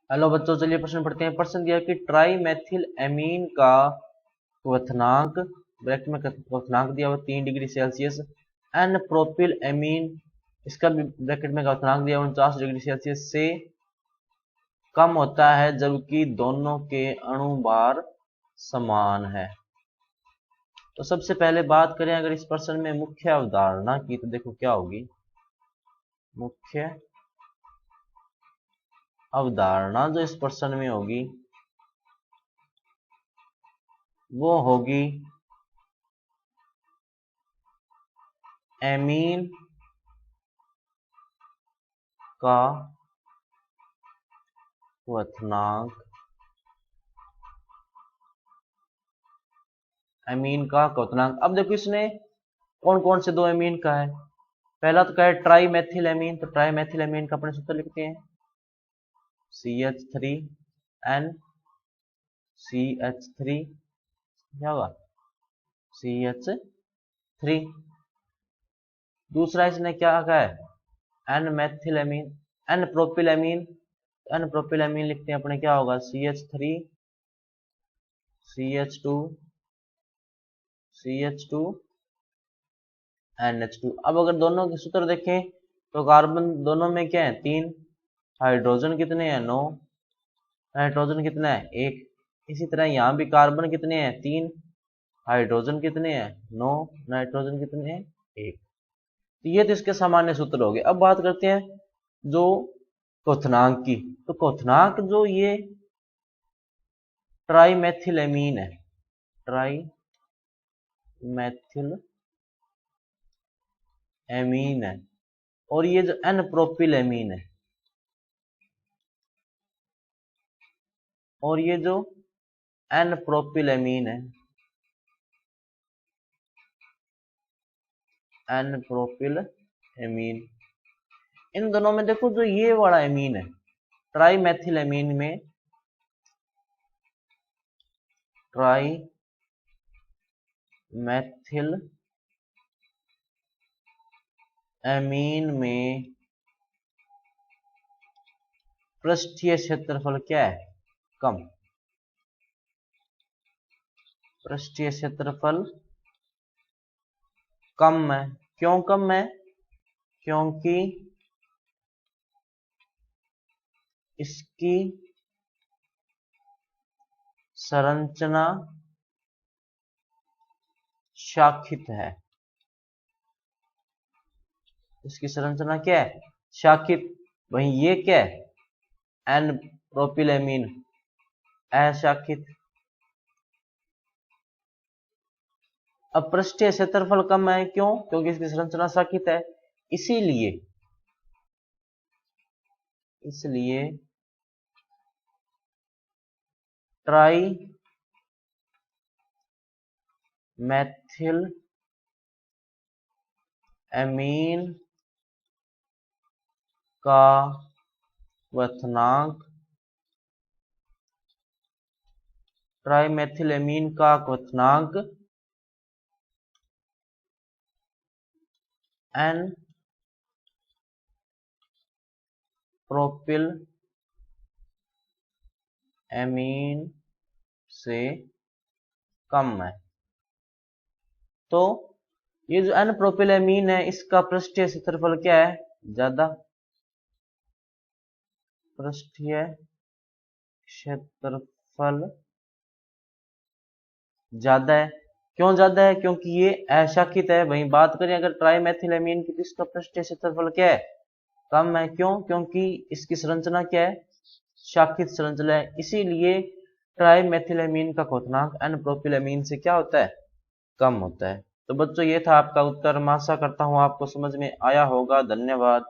Hello बच्चों, चलिए प्रश्न पढ़ते हैं। प्रश्न दिया कि ट्राई मेथिल एमीन का क्वथनांक, ब्रैकेट में क्वथनांक दिया हुआ 3 degree Celsius, n propyl amine, इसका भी ब्रैकेट में क्वथनांक दिया 49 डिग्री सेल्सियस से कम होता है जबकि दोनों के अणु भार समान है। तो सबसे पहले बात करें अगर इस प्रश्न में मुख्य अवधारणा की, तो देखो क्या होगी। मुख्य अवधारणा जो इस प्रश्न में होगी वो होगी एमीन का क्वथनांक, एमीन का क्वथनांक। अब देखो इसने कौन कौन से दो एमीन का है। पहला तो क्या है, ट्राई मेथिल एमीन। तो ट्राई मेथिल एमीन का अपने सूत्र लिखते हैं CH3N CH3, क्या होगा CH3। दूसरा इसने क्या कहा है, n methyl amine, n propyl amine. N propyl amine लिखते हैं अपने, क्या होगा CH3 CH2 CH2 NH2। अब अगर दोनों के सूत्र देखें तो कार्बन दोनों में क्या है 3, हाइड्रोजन कितने हैं 9, नाइट्रोजन कितना है 1। इसी तरह यहाँ भी कार्बन कितने हैं 3, हाइड्रोजन कितने हैं 9, नाइट्रोजन कितने हैं 1। तो ये तो इसके सामान्य सूत्र हो गए। अब बात करते हैं जो क्वथनांक की। तो क्वथनांक जो ये ट्राई मेथिल एमीन है, ट्राई मेथिल एमीन है, और ये जो एन प्रोपिल एमीन है, और ये जो एन प्रोपिल एमीन है, एन प्रोपिल एमीन, इन दोनों में देखो जो ये वाला एमीन है ट्राई मेथिल एमीन में, ट्राई मेथिल एमीन में पृष्ठीय क्षेत्रफल क्या है कम। पृष्ठीय क्षेत्रफल कम है। क्यों कम है, क्योंकि इसकी संरचना शाखित है। इसकी संरचना क्या है शाखित। वहीं ये क्या है एन प्रोपिल एमीन अशाखित। अब पृष्ठीय क्षेत्रफल कम है क्यों, क्योंकि इसकी संरचना शाखित है। इसीलिए ट्राई मेथिल एमीन का क्वथनांक, ट्राई मेथिल एमीन का क्वथनांक एन प्रोपिल एमीन से कम है। तो ये जो एन प्रोपिल एमीन है इसका पृष्ठीय क्षेत्रफल क्या है ज्यादा, पृष्ठीय क्षेत्रफल ज्यादा है। क्यों ज्यादा है, क्योंकि ये अशाखित है। वहीं बात करें अगर ट्राई मेथिल एमीन की, तो इसका पृष्ठीय क्षेत्रफल क्या है कम है। क्यों, क्योंकि इसकी संरचना क्या है शाखित संरचना है। इसीलिए ट्राई मेथिल एमीन का क्वथनांक एन प्रोपिल एमीन से क्या होता है कम होता है। तो बच्चों ये था आपका उत्तर। मैं आशा करता हूं आपको समझ में आया होगा। धन्यवाद।